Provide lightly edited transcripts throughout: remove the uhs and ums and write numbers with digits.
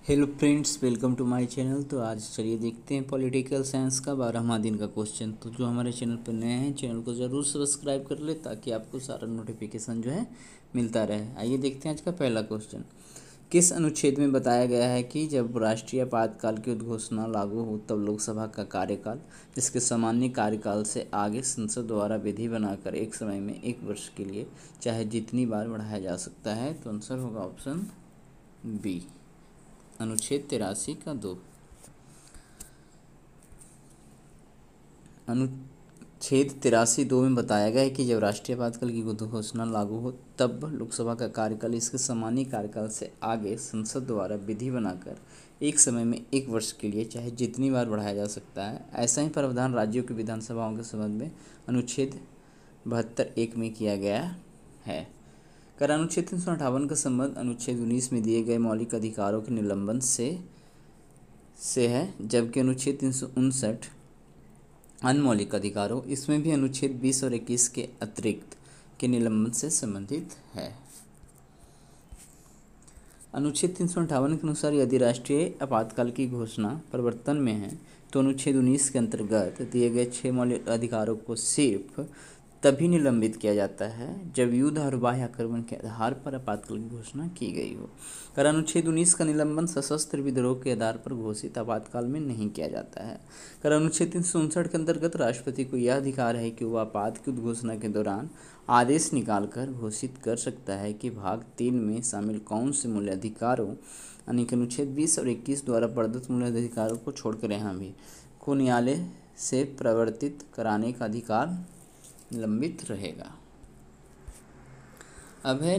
Hello friends, welcome to my channel. तो आज चलिए देखते हैं पॉलिटिकल साइंस का 12वां दिन का क्वेश्चन। तो जो हमारे चैनल पर नए हैं, चैनल को ज़रूर सब्सक्राइब कर ले ताकि आपको सारा नोटिफिकेशन जो है मिलता रहे। आइए देखते हैं आज का पहला क्वेश्चन। किस अनुच्छेद में बताया गया है कि जब राष्ट्रीय आपातकाल की उद्घोषणा लागू हो तब लोकसभा का कार्यकाल इसके सामान्य कार्यकाल से आगे संसद द्वारा विधि बनाकर एक समय में 1 वर्ष के लिए चाहे जितनी बार बढ़ाया जा सकता है? तो आंसर होगा ऑप्शन बी, अनुच्छेद 83 का 2। अनुच्छेद 83(2) में बताया गया है कि जब राष्ट्रीय आपातकाल की घोषणा लागू हो तब लोकसभा का कार्यकाल इसके सामान्य कार्यकाल से आगे संसद द्वारा विधि बनाकर एक समय में 1 वर्ष के लिए चाहे जितनी बार बढ़ाया जा सकता है। ऐसा ही प्रावधान राज्यों की विधानसभाओं के संबंध में अनुच्छेद 72(1) में किया गया है। कर अनुच्छेद 358 का संबंध अनुच्छेद 19 में दिए गए मौलिक अधिकारों के निलंबन से है, जबकि अनुच्छेद 359 अनमौलिक अधिकारों, इसमें भी अनुच्छेद 20 और 21 के अतिरिक्त के निलंबन से संबंधित है। अनुच्छेद 358 के अनुसार यदि राष्ट्रीय आपातकाल की घोषणा प्रवर्तन में है तो अनुच्छेद 19 के अंतर्गत दिए गए 6 मौलिक अधिकारों को सिर्फ तभी निलंबित किया जाता है जब युद्ध और बाह्य आक्रमण के आधार पर आपातकाल की घोषणा की गई हो। कर अनुच्छेद 19 का निलंबन सशस्त्र विद्रोह के आधार पर घोषित आपातकाल में नहीं किया जाता है। कर अनुच्छेद 359 के अंतर्गत राष्ट्रपति को यह अधिकार है कि वह आपात की उद्घोषणा के दौरान आदेश निकालकर घोषित कर सकता है कि भाग 3 में शामिल कौन से मूल्य अधिकारों यानी कि अनुच्छेद 20 और 21 द्वारा प्रदत्त मूल्य अधिकारों को छोड़कर यहाँ भी को न्यायालय से प्रवर्तित कराने का अधिकार निलंबित रहेगा। अब है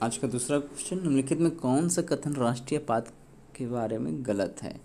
आज का दूसरा क्वेश्चन। निम्नलिखित में कौन सा कथन राष्ट्रीय आपात के बारे में गलत है?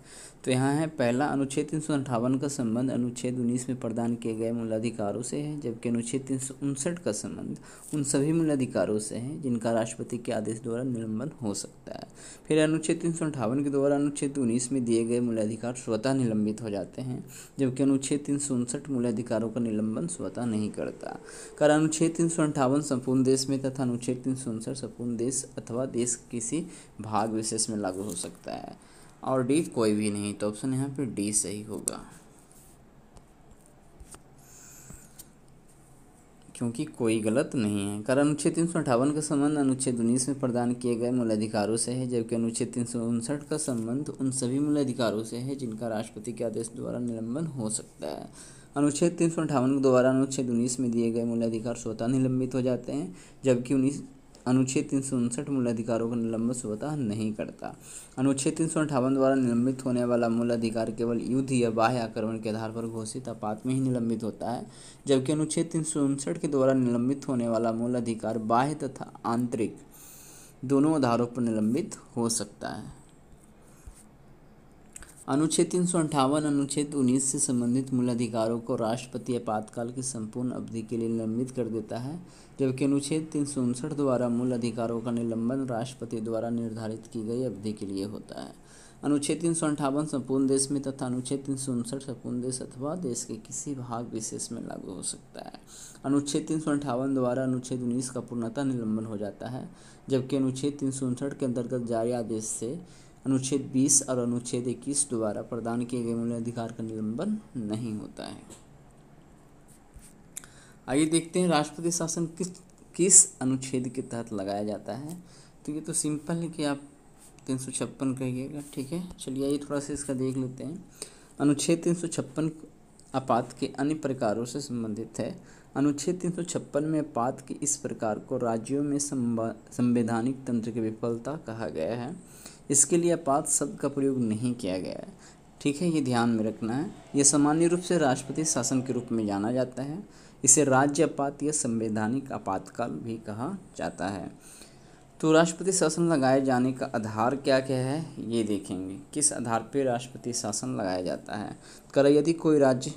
तो यहाँ है पहला, अनुच्छेद 358 का संबंध अनुच्छेद 19 में प्रदान किए गए मूलाधिकारों से है, जबकि अनुच्छेद 359 का संबंध उन सभी मूलाधिकारों से है जिनका राष्ट्रपति के आदेश द्वारा निलंबन हो सकता है। फिर अनुच्छेद 358 के द्वारा अनुच्छेद 19 में दिए गए मूलाधिकार स्वतः निलंबित हो जाते हैं, जबकि अनुच्छेद 359 मूलाधिकारों का निलंबन स्वतः नहीं करता। कर अनुच्छेद 358 संपूर्ण देश में तथा अनुच्छेद 359 संपूर्ण देश अथवा देश किसी भाग विशेष में लागू हो सकता है। और डी कोई भी नहीं, तो ऑप्शन यहाँ पे डी सही होगा, क्योंकि कोई गलत नहीं है। कर अनुच्छेद 358 का संबंध अनुच्छेद 19 में प्रदान किए गए मूलाधिकारों से है, जबकि अनुच्छेद 359 का संबंध उन सभी मूलाधिकारों से है जिनका राष्ट्रपति के आदेश द्वारा निलंबन हो सकता है। अनुच्छेद 358 के द्वारा अनुच्छेद 19 में दिए गए मूलाधिकार स्वतः निलंबित हो जाते हैं, जबकि अनुच्छेद 359 मूलाधिकारों का निलंबन स्वतः नहीं करता। अनुच्छेद 358 द्वारा निलंबित होने वाला मूलाधिकार केवल युद्ध या बाह्य आक्रमण के आधार पर घोषित आपात में ही निलंबित होता है, जबकि अनुच्छेद 359 के द्वारा निलंबित होने वाला मूलाधिकार बाह्य तथा आंतरिक दोनों आधारों पर निलंबित हो सकता है। अनुच्छेद 358 अनुच्छेद 19 से संबंधित मूलाधिकारों को राष्ट्रपति आपातकाल की संपूर्ण अवधि के लिए निलंबित कर देता है, जबकि अनुच्छेद 359 द्वारा मूल अधिकारों का निलंबन राष्ट्रपति द्वारा निर्धारित की गई अवधि के लिए होता है। अनुच्छेद 358 संपूर्ण देश में तथा अनुच्छेद 359 संपूर्ण देश अथवा देश के किसी भाग विशेष में लागू हो सकता है। अनुच्छेद 358 द्वारा अनुच्छेद 19 का पूर्णतः निलंबन हो जाता है, जबकि अनुच्छेद 359 के अंतर्गत जारी आदेश से अनुच्छेद 20 और अनुच्छेद 21 द्वारा प्रदान किए गए मूल्य अधिकार का निलंबन नहीं होता है। आइए देखते हैं राष्ट्रपति शासन किस अनुच्छेद के तहत लगाया जाता है। तो ये तो सिंपल है कि आप 356 कहिएगा, ठीक है। चलिए आइए थोड़ा सा इसका देख लेते हैं। अनुच्छेद 356 आपात के अन्य प्रकारों से संबंधित है। अनुच्छेद 356 में आपात के इस प्रकार को राज्यों में संवैधानिक तंत्र की विफलता कहा गया है। इसके लिए आपात शब्द का प्रयोग नहीं किया गया है, ठीक है, ये ध्यान में रखना है। यह सामान्य रूप से राष्ट्रपति शासन के रूप में जाना जाता है। इसे राज्य आपात या संवैधानिक आपातकाल भी कहा जाता है। तो राष्ट्रपति शासन लगाए जाने का आधार क्या क्या है, ये देखेंगे। किस आधार पर राष्ट्रपति शासन लगाया जाता है? कर यदि कोई राज्य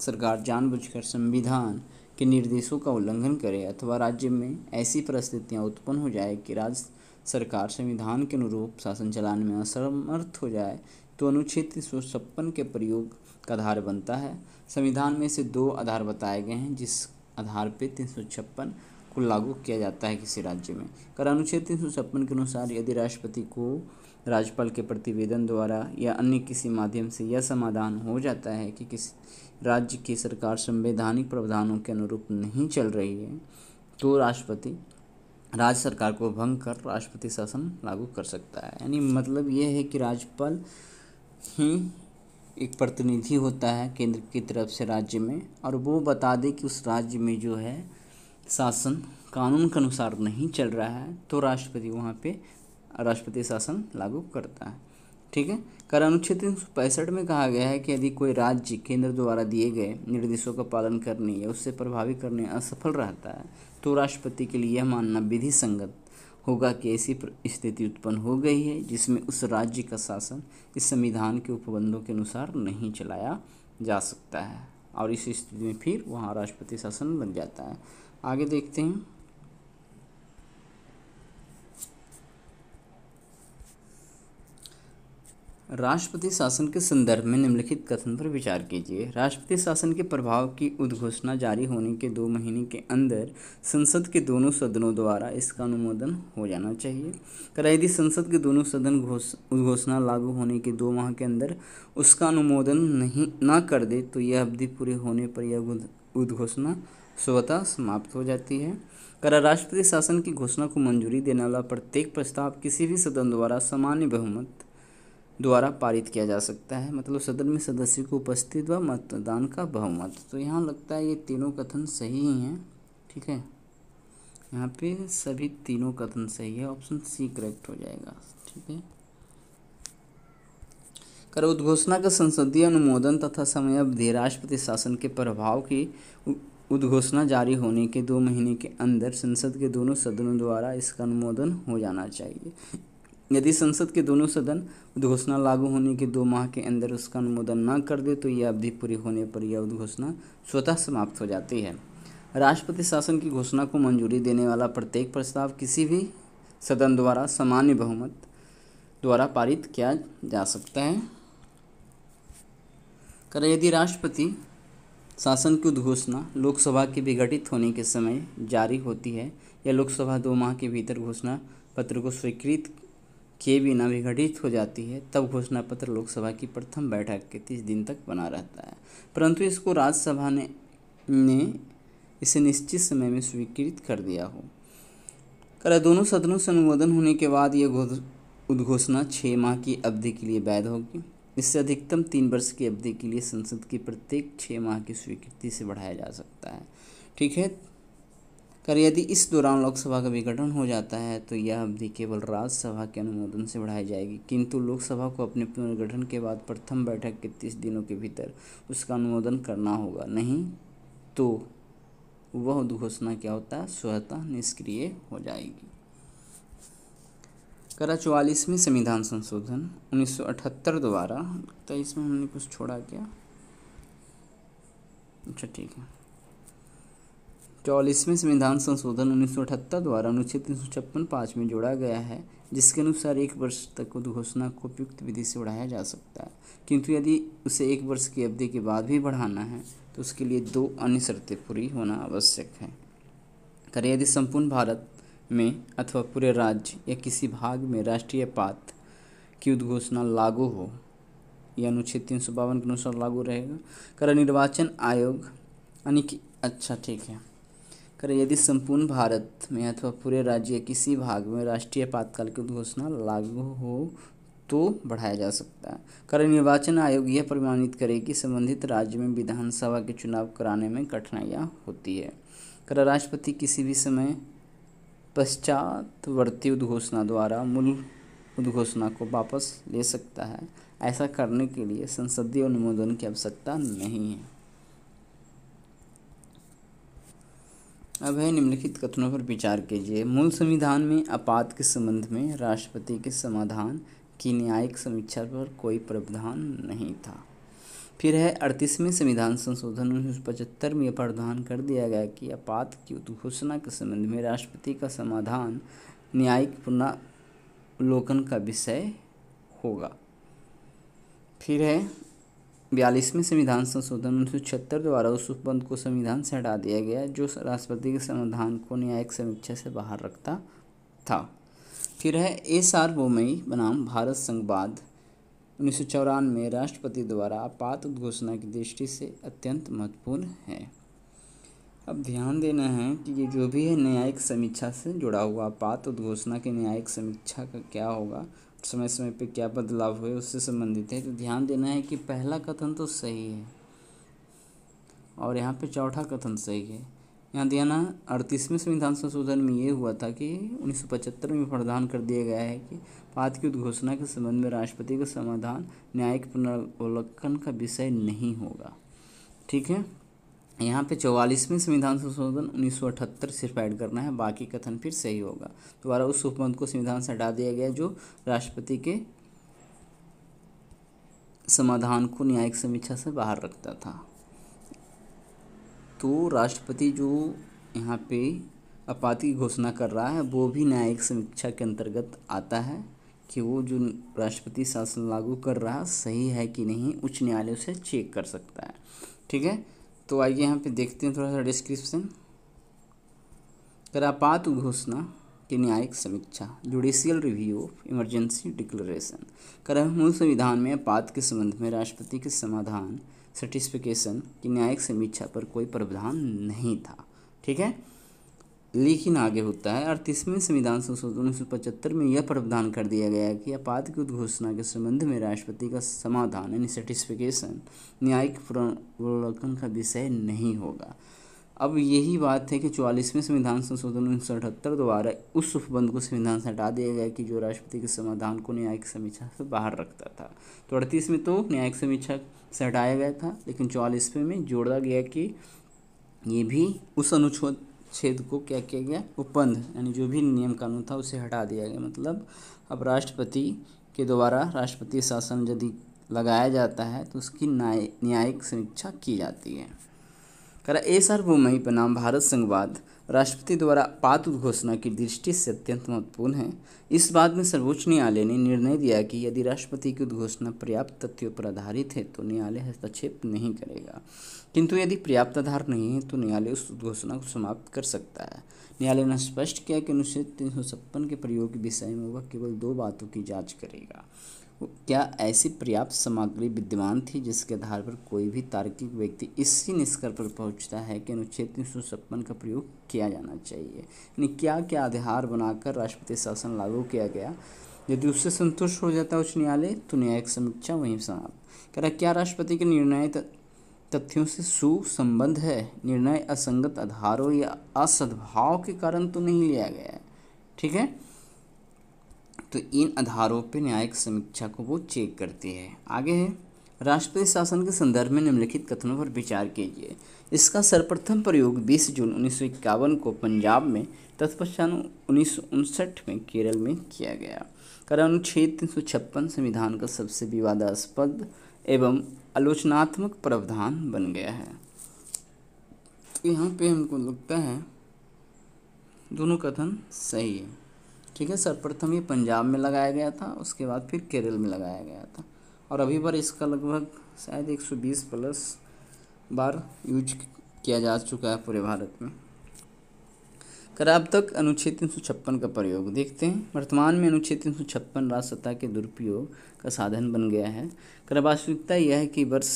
सरकार जानबूझकर संविधान के निर्देशों का उल्लंघन करे अथवा राज्य में ऐसी परिस्थितियां उत्पन्न हो जाए कि राज्य सरकार संविधान के अनुरूप शासन चलाने में असमर्थ हो जाए, तो अनुच्छेद 356 के प्रयोग का आधार बनता है। संविधान में से 2 आधार बताए गए हैं जिस आधार पे 356 को लागू किया जाता है किसी राज्य में। कर अनुच्छेद 356 के अनुसार यदि राष्ट्रपति को राज्यपाल के प्रतिवेदन द्वारा या अन्य किसी माध्यम से यह समाधान हो जाता है कि किसी राज्य की सरकार संवैधानिक प्रावधानों के अनुरूप नहीं चल रही है, तो राष्ट्रपति राज्य सरकार को भंग कर राष्ट्रपति शासन लागू कर सकता है। यानी मतलब ये है कि राज्यपाल ही एक प्रतिनिधि होता है केंद्र की तरफ से राज्य में, और वो बता दे कि उस राज्य में जो है शासन कानून के अनुसार नहीं चल रहा है, तो राष्ट्रपति वहाँ पे राष्ट्रपति शासन लागू करता है। ठीक है। कर अनुच्छेद 365 में कहा गया है कि यदि कोई राज्य केंद्र द्वारा दिए गए निर्देशों का पालन करने या उससे प्रभावी करने असफल रहता है, तो राष्ट्रपति के लिए यह मानना विधि संगत होगा कि ऐसी स्थिति उत्पन्न हो गई है जिसमें उस राज्य का शासन इस संविधान के उपबंधों के अनुसार नहीं चलाया जा सकता है, और इस स्थिति में फिर वहाँ राष्ट्रपति शासन बन जाता है। आगे देखते हैं। राष्ट्रपति शासन के संदर्भ में निम्नलिखित कथन पर विचार कीजिए। राष्ट्रपति शासन के प्रभाव की उद्घोषणा जारी होने के 2 महीने के अंदर संसद के दोनों सदनों द्वारा इसका अनुमोदन हो जाना चाहिए। कर यदि संसद के दोनों सदन उद्घोषणा लागू होने के 2 माह के अंदर उसका अनुमोदन न कर दे, तो यह अवधि पूरे होने पर यह उद्घोषणा स्वतः समाप्त हो जाती है। कर राष्ट्रपति शासन की घोषणा को मंजूरी देने वाला प्रत्येक प्रस्ताव किसी भी सदन द्वारा सामान्य बहुमत द्वारा पारित किया जा सकता है, मतलब सदन में सदस्यों को उपस्थित व मतदान का बहुमत। तो यहाँ लगता है ये तीनों कथन सही ही हैं। ठीक है, यहाँ पे सभी तीनों कथन सही है, ऑप्शन सी करेक्ट हो जाएगा। ठीक है। कर उद्घोषणा का संसदीय अनुमोदन तथा समयावधि राष्ट्रपति शासन के प्रभाव की उद्घोषणा जारी होने के 2 महीने के अंदर संसद के दोनों सदनों द्वारा इसका अनुमोदन हो जाना चाहिए। यदि संसद के दोनों सदन उद्घोषणा लागू होने के 2 माह के अंदर उसका अनुमोदन न कर दे, तो यह अवधि पूरी होने पर यह उद्घोषणा स्वतः समाप्त हो जाती है। राष्ट्रपति शासन की घोषणा को मंजूरी देने वाला प्रत्येक प्रस्ताव किसी भी सदन द्वारा सामान्य बहुमत द्वारा पारित किया जा सकता है। कर यदि राष्ट्रपति शासन की उद्घोषणा लोकसभा के विघटित होने के समय जारी होती है या लोकसभा 2 माह के भीतर घोषणा पत्र को स्वीकृत किए बिना विघटित हो जाती है, तब घोषणा पत्र लोकसभा की प्रथम बैठक के 30 दिन तक बना रहता है, परंतु इसको राज्यसभा ने इसे निश्चित समय में स्वीकृत कर दिया हो। कर दोनों सदनों से अनुमोदन होने के बाद यह उद्घोषणा 6 माह की अवधि के लिए वैध होगी। इससे अधिकतम 3 वर्ष की अवधि के लिए संसद की प्रत्येक 6 माह की स्वीकृति से बढ़ाया जा सकता है। ठीक है। कर यदि इस दौरान लोकसभा का विघटन हो जाता है, तो यह अवधि केवल राज्यसभा के अनुमोदन से बढ़ाई जाएगी, किंतु लोकसभा को अपने पुनर्गठन के बाद प्रथम बैठक के 30 दिनों के भीतर उसका अनुमोदन करना होगा, नहीं तो वह उद्घोषणा क्या होता है, स्वतः निष्क्रिय हो जाएगी। करा 44वें संविधान संशोधन 1978 द्वारा, तो इसमें हमने कुछ छोड़ा क्या? अच्छा ठीक है। 44वें संविधान संशोधन 1978 द्वारा अनुच्छेद 356(5) में जोड़ा गया है, जिसके अनुसार 1 वर्ष तक उद्घोषणा को उपयुक्त विधि से बढ़ाया जा सकता है, किंतु यदि उसे 1 वर्ष की अवधि के बाद भी बढ़ाना है तो उसके लिए 2 अन्य शर्तें पूरी होना आवश्यक है। कर यदि संपूर्ण भारत में अथवा पूरे राज्य या किसी भाग में राष्ट्रीय आपात की उद्घोषणा लागू हो, यह अनुच्छेद 352 के अनुसार लागू रहेगा। कर निर्वाचन आयोग यानी कि अच्छा ठीक है। कर यदि संपूर्ण भारत में अथवा पूरे राज्य या किसी भाग में राष्ट्रीय आपातकाल की उद्घोषणा लागू हो तो बढ़ाया जा सकता है। कर निर्वाचन आयोग यह प्रमाणित करे कि संबंधित राज्य में विधानसभा के चुनाव कराने में कठिनाइयाँ होती है। कर राष्ट्रपति किसी भी समय पश्चातवर्ती उद्घोषणा द्वारा मूल उद्घोषणा को वापस ले सकता है। ऐसा करने के लिए संसदीय अनुमोदन की आवश्यकता नहीं है। अब है निम्नलिखित कथनों पर विचार कीजिए। मूल संविधान में आपात के संबंध में राष्ट्रपति के समाधान की न्यायिक समीक्षा पर कोई प्रावधान नहीं था। फिर है 38वें संविधान संशोधन 1975 में यह प्रावधान कर दिया गया कि आपात की उद्घोषणा के संबंध में राष्ट्रपति का समाधान न्यायिक पुनर्विलोकन का विषय होगा। फिर है 42वें संविधान संशोधन 1976 द्वारा उस उपबंध को संविधान से हटा दिया गया जो राष्ट्रपति के संविधान को न्यायिक समीक्षा से बाहर रखता था। फिर है ए सार्वभौमई बनाम भारत संघवाद 1994 राष्ट्रपति द्वारा आपात उद्घोषणा की दृष्टि से अत्यंत महत्वपूर्ण है। अब ध्यान देना है कि ये जो भी है न्यायिक समीक्षा से जुड़ा हुआ आपात उद्घोषणा की न्यायिक समीक्षा का क्या होगा, समय समय पे क्या बदलाव हुए उससे संबंधित है। तो ध्यान देना है कि पहला कथन तो सही है और यहाँ पे चौथा कथन सही है। यहाँ देना 38वें संविधान संशोधन में ये हुआ था कि 1975 में प्रावधान कर दिया गया है कि आपात की उद्घोषणा के संबंध में राष्ट्रपति का समाधान न्यायिक पुनर्वलोकन का विषय नहीं होगा। ठीक है, यहाँ पे 44वें संविधान संशोधन 1978 सिर्फ ऐड करना है, बाकी कथन फिर सही होगा। दोबारा उस उपबंध को संविधान से हटा दिया गया जो राष्ट्रपति के समाधान को न्यायिक समीक्षा से बाहर रखता था। तो राष्ट्रपति जो यहाँ पे आपाती की घोषणा कर रहा है वो भी न्यायिक समीक्षा के अंतर्गत आता है कि वो जो राष्ट्रपति शासन लागू कर रहा है सही है कि नहीं, उच्च न्यायालय उसे चेक कर सकता है। ठीक है, तो आइए यहाँ पे देखते हैं थोड़ा सा डिस्क्रिप्शन। आपात घोषणा की न्यायिक समीक्षा, judicial review of emergency declaration. मूल संविधान में आपात के संबंध में राष्ट्रपति के समाधान सर्टिफिकेशन की न्यायिक समीक्षा पर कोई प्रावधान नहीं था। ठीक है, लेकिन आगे होता है 38वें संविधान संशोधन 1975 में यह प्रावधान कर दिया गया है कि आपात की उद्घोषणा के संबंध में राष्ट्रपति का समाधान यानी सर्टिफिकेशन न्यायिक पुनर्वलोकन का विषय नहीं होगा। अब यही बात है कि 44वें संविधान संशोधन 1978 द्वारा उस उपबंध को संविधान से हटा दिया गया कि जो राष्ट्रपति के समाधान को न्यायिक समीक्षा से बाहर रखता था। तो 38 में तो न्यायिक समीक्षा से हटाया गया था, लेकिन 44वें में जोड़ा गया कि ये भी उस अनुच्छेद को क्या किया गया, उपबंध यानी जो भी नियम कानून था उसे हटा दिया गया। मतलब अब राष्ट्रपति के द्वारा राष्ट्रपति शासन यदि लगाया जाता है तो उसकी न्यायिक समीक्षा की जाती है। ए सार्वभौमई बनाम भारत संघवाद राष्ट्रपति द्वारा आपात घोषणा की दृष्टि से अत्यंत महत्वपूर्ण है। इस बात में सर्वोच्च न्यायालय ने निर्णय दिया कि यदि राष्ट्रपति की उद्घोषणा पर्याप्त तथ्यों पर आधारित है तो न्यायालय हस्तक्षेप नहीं करेगा, किंतु यदि पर्याप्त आधार नहीं है तो न्यायालय उस उद्घोषणा को समाप्त कर सकता है। न्यायालय ने स्पष्ट किया कि अनुच्छेद 356 के प्रयोग के विषय में वह केवल 2 बातों की जांच करेगा। क्या ऐसी पर्याप्त सामग्री विद्यमान थी जिसके आधार पर कोई भी तार्किक व्यक्ति इसी निष्कर्ष पर पहुंचता है कि अनुच्छेद 356 का प्रयोग किया जाना चाहिए, यानी क्या क्या आधार बनाकर राष्ट्रपति शासन लागू किया गया। यदि उससे संतुष्ट हो जाता है उच्च न्यायालय तो न्यायिक समीक्षा वहीं समाप्त। कह रहा क्या राष्ट्रपति के निर्णय तथ्यों से सुसंबद्ध है, निर्णय असंगत आधारों या असद्भाव के कारण तो नहीं लिया गया है। ठीक है, तो इन आधारों पर न्यायिक समीक्षा को वो चेक करती है। आगे है राष्ट्रपति शासन के संदर्भ में निम्नलिखित कथनों पर विचार कीजिए। इसका सर्वप्रथम प्रयोग 20 जून 1951 को पंजाब में, तत्पश्चात 1959 में केरल में किया गया। अनुच्छेद 356 संविधान का सबसे विवादास्पद एवं आलोचनात्मक प्रावधान बन गया है। तो यहाँ पे हमको लगता है दोनों कथन सही है। ठीक है, सर्वप्रथम ये पंजाब में लगाया गया था, उसके बाद फिर केरल में लगाया गया था और अभी पर इसका लगभग शायद 120 प्लस बार यूज किया जा चुका है पूरे भारत में। अब तक अनुच्छेद 356 का प्रयोग देखते हैं। वर्तमान में अनुच्छेद 356 राजसत्ता के दुरुपयोग का साधन बन गया है। वास्तविकता यह है कि वर्ष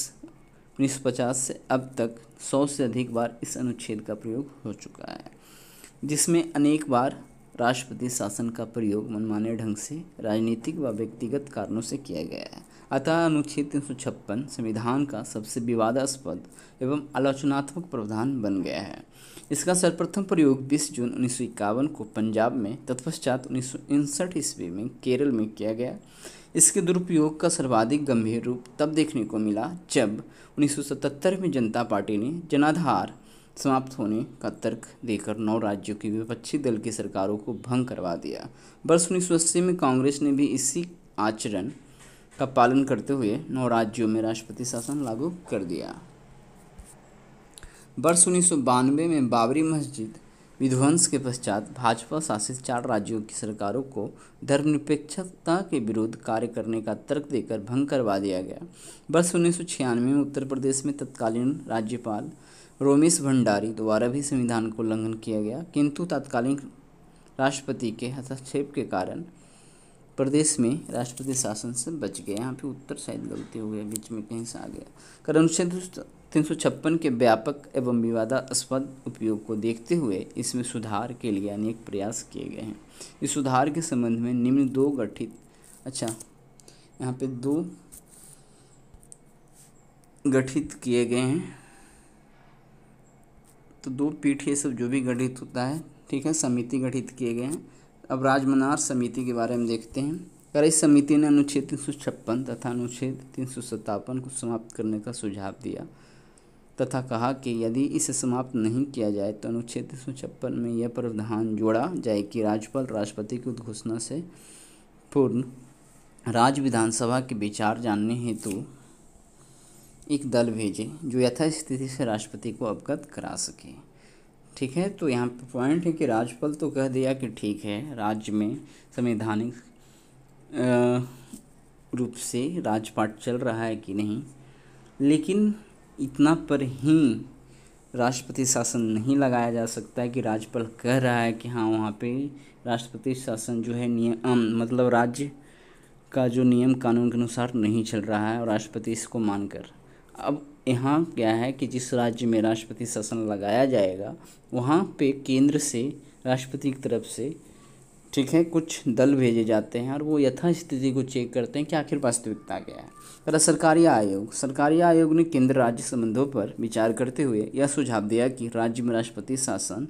1950 से अब तक 100 से अधिक बार इस अनुच्छेद का प्रयोग हो चुका है, जिसमें अनेक बार राष्ट्रपति शासन का प्रयोग मनमाने ढंग से राजनीतिक व व्यक्तिगत कारणों से किया गया है। अतः अनुच्छेद 356 संविधान का सबसे विवादास्पद एवं आलोचनात्मक प्रावधान बन गया है। इसका सर्वप्रथम प्रयोग 20 जून 1951 को पंजाब में, तत्पश्चात 1959 ईस्वी में केरल में किया गया। इसके दुरुपयोग का सर्वाधिक गंभीर रूप तब देखने को मिला जब 1977 में जनता पार्टी ने जनाधार समाप्त होने का तर्क देकर 9 राज्यों की विपक्षी दल की सरकारों को भंग करवा दिया। वर्ष 1980 में कांग्रेस ने भी इसी आचरण का पालन करते हुए 9 राज्यों में राष्ट्रपति शासन लागू कर दिया। वर्ष 1992 में बाबरी मस्जिद विध्वंस के पश्चात भाजपा शासित 4 राज्यों की सरकारों को धर्मनिरपेक्षता के विरुद्ध कार्य करने का तर्क देकर भंग करवा दिया गया। वर्ष 1996 में उत्तर प्रदेश में तत्कालीन राज्यपाल रोमेश भंडारी द्वारा भी संविधान को उल्लंघन किया गया, किंतु तत्कालीन राष्ट्रपति के हस्तक्षेप के कारण प्रदेश में राष्ट्रपति शासन से बच गए। यहाँ पे उत्तर शायद गलती हो गई, बीच में कहीं से आ गया। कर अनुच्छेद 356 के व्यापक एवं विवादास्पद उपयोग को देखते हुए इसमें सुधार के लिए अनेक प्रयास किए गए हैं। इस सुधार के संबंध में निम्न यहाँ पे 2 गठित किए गए हैं। तो 2 पीठ ये सब जो भी गठित होता है, ठीक है, समिति गठित किए गए हैं। अब राजमनार समिति के बारे में देखते हैं। कर इस समिति ने अनुच्छेद 356 तथा अनुच्छेद 357 को समाप्त करने का सुझाव दिया तथा कहा कि यदि इसे समाप्त नहीं किया जाए तो अनुच्छेद 356 में यह प्रावधान जोड़ा जाए कि राज्यपाल राष्ट्रपति की उद्घोषणा से पूर्व राज्य विधानसभा के विचार जानने हेतु एक दल भेजे जो यथास्थिति से राष्ट्रपति को अवगत करा सके। ठीक है, तो यहाँ पे पॉइंट है कि राज्यपाल तो कह दिया कि ठीक है, राज्य में संवैधानिक रूप से राजपाट चल रहा है कि नहीं, लेकिन इतना पर ही राष्ट्रपति शासन नहीं लगाया जा सकता है कि राज्यपाल कह रहा है कि हाँ वहाँ पे राष्ट्रपति शासन जो है नियम मतलब राज्य का जो नियम कानून के अनुसार नहीं चल रहा है और राष्ट्रपति इसको मानकर। अब यहाँ क्या है कि जिस राज्य में राष्ट्रपति शासन लगाया जाएगा वहाँ पे केंद्र से राष्ट्रपति की तरफ से, ठीक है, कुछ दल भेजे जाते हैं और वो यथास्थिति को चेक करते हैं कि आखिर वास्तविकता क्या है। पर सरकारी आयोग ने केंद्र राज्य संबंधों पर विचार करते हुए यह सुझाव दिया कि राज्य में राष्ट्रपति शासन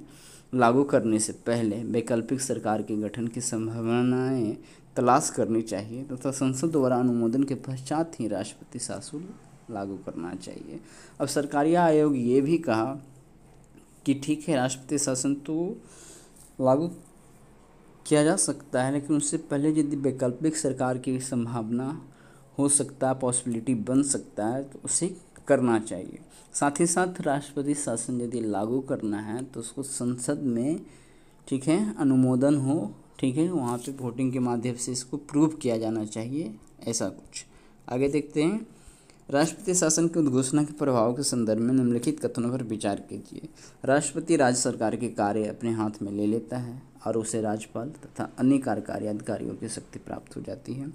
लागू करने से पहले वैकल्पिक सरकार के गठन की संभावनाएं तलाश करनी चाहिए तथा संसद द्वारा अनुमोदन के पश्चात ही राष्ट्रपति शासन लागू करना चाहिए। अब सरकारी आयोग ये भी कहा कि ठीक है, राष्ट्रपति शासन तो लागू किया जा सकता है, लेकिन उससे पहले यदि वैकल्पिक सरकार की संभावना हो सकता है, पॉसिबिलिटी बन सकता है, तो उसे करना चाहिए। साथ ही साथ राष्ट्रपति शासन यदि लागू करना है तो उसको संसद में, ठीक है, अनुमोदन हो, ठीक है, वहाँ पे वोटिंग के माध्यम से इसको प्रूव किया जाना चाहिए, ऐसा कुछ। आगे देखते हैं। राष्ट्रपति शासन की उद्घोषणा के प्रभाव के संदर्भ में निम्नलिखित कथनों पर विचार कीजिए। राष्ट्रपति राज्य सरकार के कार्य अपने हाथ में ले लेता है और उसे राज्यपाल तथा अन्य कार्यकारी अधिकारियों की शक्ति प्राप्त हो जाती है।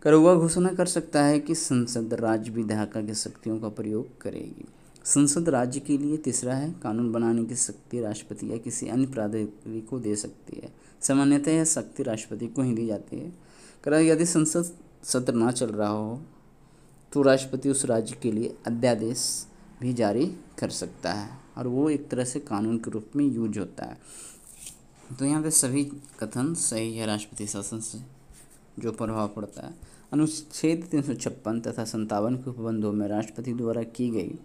कर वह घोषणा कर सकता है कि संसद राज्य विधायिका की शक्तियों का प्रयोग करेगी। संसद राज्य के लिए। तीसरा है, कानून बनाने की शक्ति राष्ट्रपति या किसी अन्य प्राधिकारी को दे सकती है। सामान्यतः यह शक्ति राष्ट्रपति को ही दी जाती है। कर यदि संसद सत्र न चल रहा हो तो राष्ट्रपति उस राज्य के लिए अध्यादेश भी जारी कर सकता है और वो एक तरह से कानून के रूप में यूज होता है। तो यहाँ पे सभी कथन सही है। राष्ट्रपति शासन से जो प्रभाव पड़ता है, अनुच्छेद 356 तथा 57 के उपबंधों में राष्ट्रपति द्वारा की गई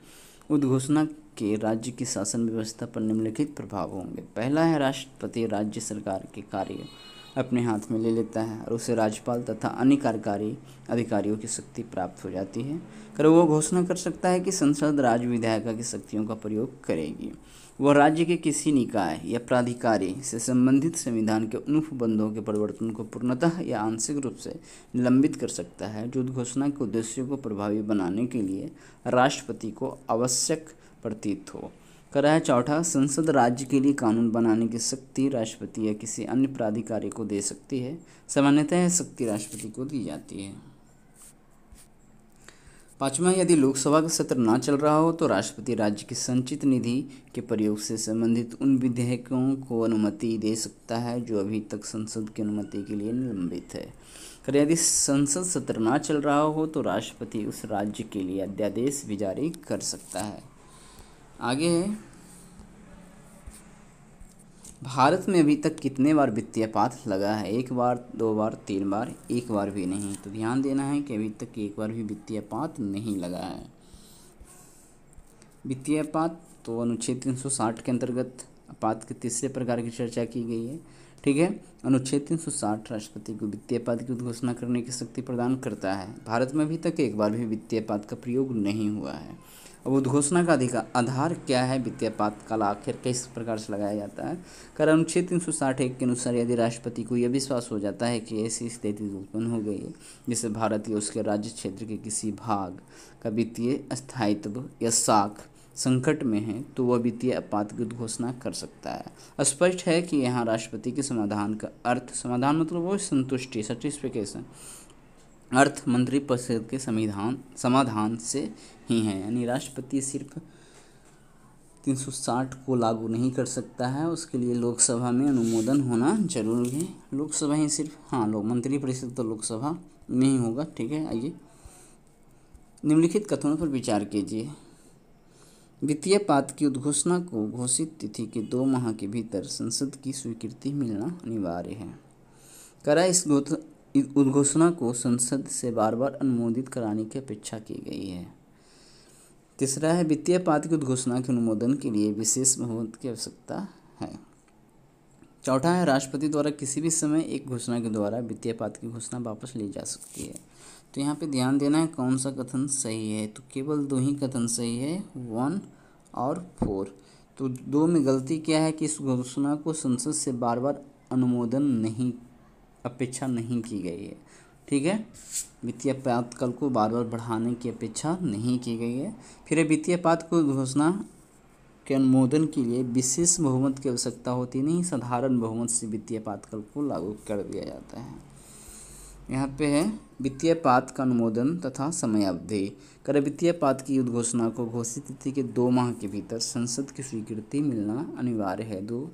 उद्घोषणा के राज्य की शासन व्यवस्था पर निम्नलिखित प्रभाव होंगे। पहला है, राष्ट्रपति राज्य सरकार के कार्य अपने हाथ में ले लेता है और उसे राज्यपाल तथा अन्य कार्यकारी अधिकारियों की शक्ति प्राप्त हो जाती है। कर वो घोषणा कर सकता है कि संसद राज्य विधायिका की शक्तियों का प्रयोग करेगी। वह राज्य के किसी निकाय या प्राधिकारी से संबंधित संविधान के उन उपबंधों के परिवर्तन को पूर्णतः या आंशिक रूप से निलंबित कर सकता है जो उद्घोषणा के उद्देश्यों को प्रभावी बनाने के लिए राष्ट्रपति को आवश्यक प्रतीत हो। करा है चौथा, संसद राज्य के लिए कानून बनाने की शक्ति राष्ट्रपति या किसी अन्य प्राधिकारी को दे सकती है। सामान्यतः यह शक्ति राष्ट्रपति को दी जाती है। पाँचवा, यदि लोकसभा का सत्र ना चल रहा हो तो राष्ट्रपति राज्य की संचित निधि के प्रयोग से संबंधित उन विधेयकों को अनुमति दे सकता है जो अभी तक संसद की अनुमति के लिए निलंबित है। कर यदि संसद सत्र ना चल रहा हो तो राष्ट्रपति उस राज्य के लिए अध्यादेश भी जारी कर सकता है। आगे है, भारत में अभी तक कितने बार वित्तीय आपात लगा है? 1 बार, 2 बार, 3 बार, 1 बार भी नहीं। तो ध्यान देना है कि अभी तक 1 बार भी वित्तीय आपात नहीं लगा है। वित्तीय आपात तो अनुच्छेद 360 के अंतर्गत आपात के तीसरे प्रकार की चर्चा की गई है। ठीक है। अनुच्छेद 360 राष्ट्रपति को वित्तीय आपत्ति की उद्घोषणा करने की शक्ति प्रदान करता है। भारत में अभी तक एक बार भी वित्तीय आपत्ति का प्रयोग नहीं हुआ है। अब उद्घोषणा का अधिकार आधार क्या है, वित्तीय आपातकाल आखिर किस प्रकार से लगाया जाता है। कर अनुच्छेद 360(1) के अनुसार यदि राष्ट्रपति को यह विश्वास हो जाता है कि ऐसी स्थिति उत्पन्न हो गई है जिससे भारत या उसके राज्य क्षेत्र के किसी भाग का वित्तीय स्थायित्व या साख संकट में है, तो वह वित्तीय आपात की उद्घोषणा कर सकता है। स्पष्ट है कि यहाँ राष्ट्रपति के समाधान का अर्थ, समाधान मतलब वो संतुष्टि, सर्टिफिकेशन, अर्थ मंत्रिपरिषद के समाधान से ही है। यानी राष्ट्रपति सिर्फ 360 को लागू नहीं कर सकता है, उसके लिए लोकसभा में अनुमोदन होना जरूरी है। लोकसभा ही सिर्फ, हाँ, मंत्रिपरिषद तो लोकसभा में ही होगा। ठीक है, आइए निम्नलिखित कथनों पर विचार कीजिए। वित्तीय आपात की उद्घोषणा को घोषित तिथि के 2 माह के भीतर संसद की स्वीकृति मिलना अनिवार्य है। करा इस उद्घोषणा को संसद से बार बार अनुमोदित कराने की अपेक्षा की गई है। तीसरा है, वित्तीय आपात की उद्घोषणा के अनुमोदन के लिए विशेष बहुमत की आवश्यकता है। चौथा है, राष्ट्रपति द्वारा किसी भी समय एक घोषणा के द्वारा वित्तीय आपात की घोषणा वापस ली जा सकती है। तो यहाँ पे ध्यान देना है कौन सा कथन सही है। तो केवल 2 ही कथन सही है, 1 और 4। तो 2 में गलती क्या है कि इस घोषणा को संसद से बार बार अनुमोदन नहीं, अपेक्षा नहीं की गई है। ठीक है, वित्तीय आपातकाल को बार बार बढ़ाने की अपेक्षा नहीं की गई है। फिर वित्तीय आपात को घोषणा के अनुमोदन के लिए विशेष बहुमत की आवश्यकता होती नहीं, साधारण बहुमत से वित्तीय आपातकाल को लागू कर दिया जाता है। यहाँ पे है वित्तीय आपात का अनुमोदन तथा समयावधि। कर वित्तीय आपात की उद्घोषणा को घोषित तिथि के 2 माह के भीतर संसद की स्वीकृति मिलना अनिवार्य है। 2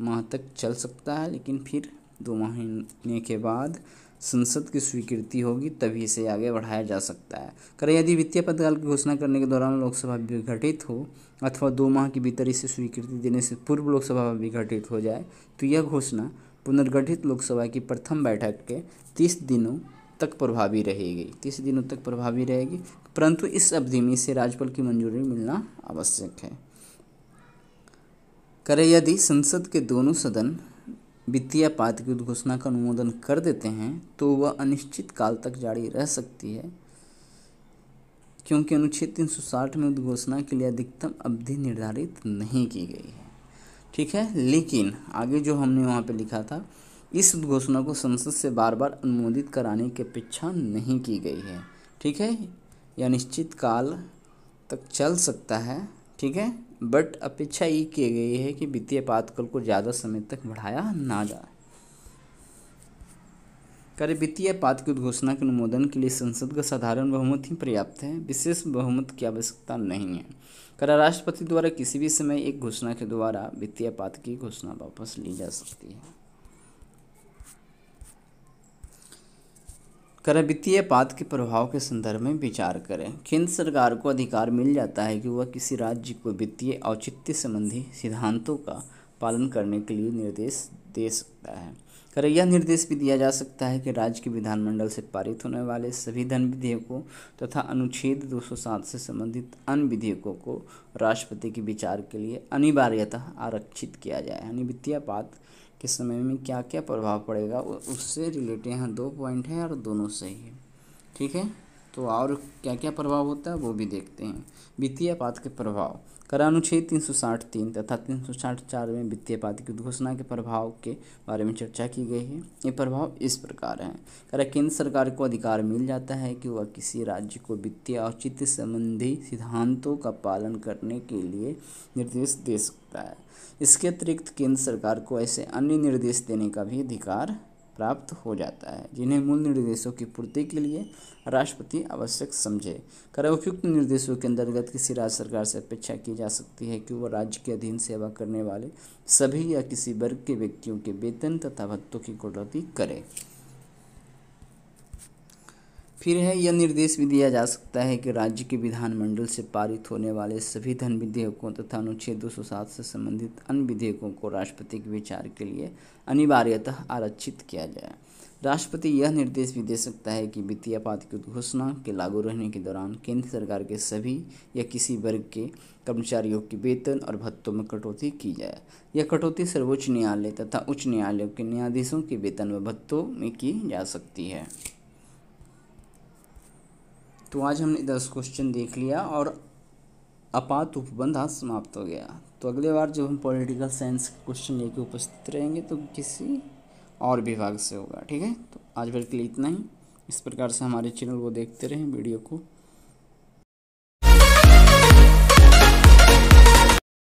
माह तक चल सकता है, लेकिन फिर 2 महीने के बाद संसद की स्वीकृति होगी, तभी इसे आगे बढ़ाया जा सकता है। कर यदि वित्तीय आपातकाल की घोषणा करने के दौरान लोकसभा विघटित हो अथवा 2 माह के भीतर इसे स्वीकृति देने से पूर्व लोकसभा विघटित हो जाए, तो यह घोषणा पुनर्गठित लोकसभा की प्रथम बैठक के 30 दिनों तक प्रभावी रहेगी। 30 दिनों तक प्रभावी रहेगी, परंतु इस अवधि में इसे राज्यपाल की मंजूरी मिलना आवश्यक है। करे यदि संसद के दोनों सदन वित्तीय आपात की उद्घोषणा का अनुमोदन कर देते हैं तो वह अनिश्चित काल तक जारी रह सकती है, क्योंकि अनुच्छेद 360 में उद्घोषणा के लिए अधिकतम अवधि निर्धारित नहीं की गई है। ठीक है, लेकिन आगे जो हमने वहाँ पे लिखा था, इस उद्घोषणा को संसद से बार बार अनुमोदित कराने की अपेक्षा नहीं की गई है। ठीक है, यह निश्चित काल तक चल सकता है। ठीक है, बट अपेक्षा ये की गई है कि वित्तीय आपातकाल को ज़्यादा समय तक बढ़ाया ना जाए। करे वित्तीय आपात की उद्घोषणा के अनुमोदन के लिए संसद का साधारण बहुमत ही पर्याप्त है, विशेष बहुमत की आवश्यकता नहीं है। कर राष्ट्रपति द्वारा किसी भी समय एक घोषणा के द्वारा वित्तीय आपात की घोषणा वापस ली जा सकती है। कर वित्तीय आपात के प्रभाव के संदर्भ में विचार करें। केंद्र सरकार को अधिकार मिल जाता है कि वह किसी राज्य को वित्तीय औचित्य संबंधी सिद्धांतों का पालन करने के लिए निर्देश दे सकता है। कर यह निर्देश भी दिया जा सकता है कि राज्य के विधानमंडल से पारित होने वाले सभी धन विधेयकों तथा अनुच्छेद 207 से संबंधित अन्य विधेयकों को राष्ट्रपति के विचार के लिए अनिवार्यतः आरक्षित किया जाए। यानी वित्तीय आपात के समय में क्या क्या प्रभाव पड़ेगा उससे रिलेटेड यहाँ 2 पॉइंट है और दोनों सही है। ठीक है, तो और क्या क्या प्रभाव होता है वो भी देखते हैं। वित्तीय आपात के प्रभाव। कर अनुच्छेद 360(3) तथा 360(4) में वित्तीय आपात की उद्घोषणा के प्रभाव के बारे में चर्चा की गई है। ये प्रभाव इस प्रकार हैं। कर केंद्र सरकार को अधिकार मिल जाता है कि वह किसी राज्य को वित्तीय औचित्य संबंधी सिद्धांतों का पालन करने के लिए निर्देश दे सकता है। इसके अतिरिक्त केंद्र सरकार को ऐसे अन्य निर्देश देने का भी अधिकार प्राप्त हो जाता है जिन्हें मूल निर्देशों की पूर्ति के लिए राष्ट्रपति आवश्यक समझे। कर उपयुक्त निर्देशों के अंतर्गत किसी राज्य सरकार से अपेक्षा की जा सकती है कि वह राज्य के अधीन सेवा करने वाले सभी या किसी वर्ग के व्यक्तियों के वेतन तथा भत्तों की कटौती करे। फिर है, यह निर्देश भी दिया जा सकता है कि राज्य के विधानमंडल से पारित होने वाले सभी धन विधेयकों तथा अनुच्छेद 207 से संबंधित अन्य विधेयकों को राष्ट्रपति के विचार के लिए अनिवार्यतः आरक्षित किया जाए। राष्ट्रपति यह निर्देश भी दे सकता है कि वित्तीय आपात की घोषणा के लागू रहने के दौरान केंद्र सरकार के सभी या किसी वर्ग के कर्मचारियों के वेतन और भत्तों में कटौती की जाए। यह कटौती सर्वोच्च न्यायालय तथा उच्च न्यायालयों के न्यायाधीशों के वेतन व भत्तों में की जा सकती है। तो आज हमने 10 क्वेश्चन देख लिया और आपात उपबंध आज समाप्त हो गया। तो अगले बार जब हम पॉलिटिकल साइंस क्वेश्चन लेके उपस्थित रहेंगे तो किसी और विभाग से होगा, ठीक है। तो आज भर के लिए इतना ही। इस प्रकार से हमारे चैनल को देखते रहें, वीडियो को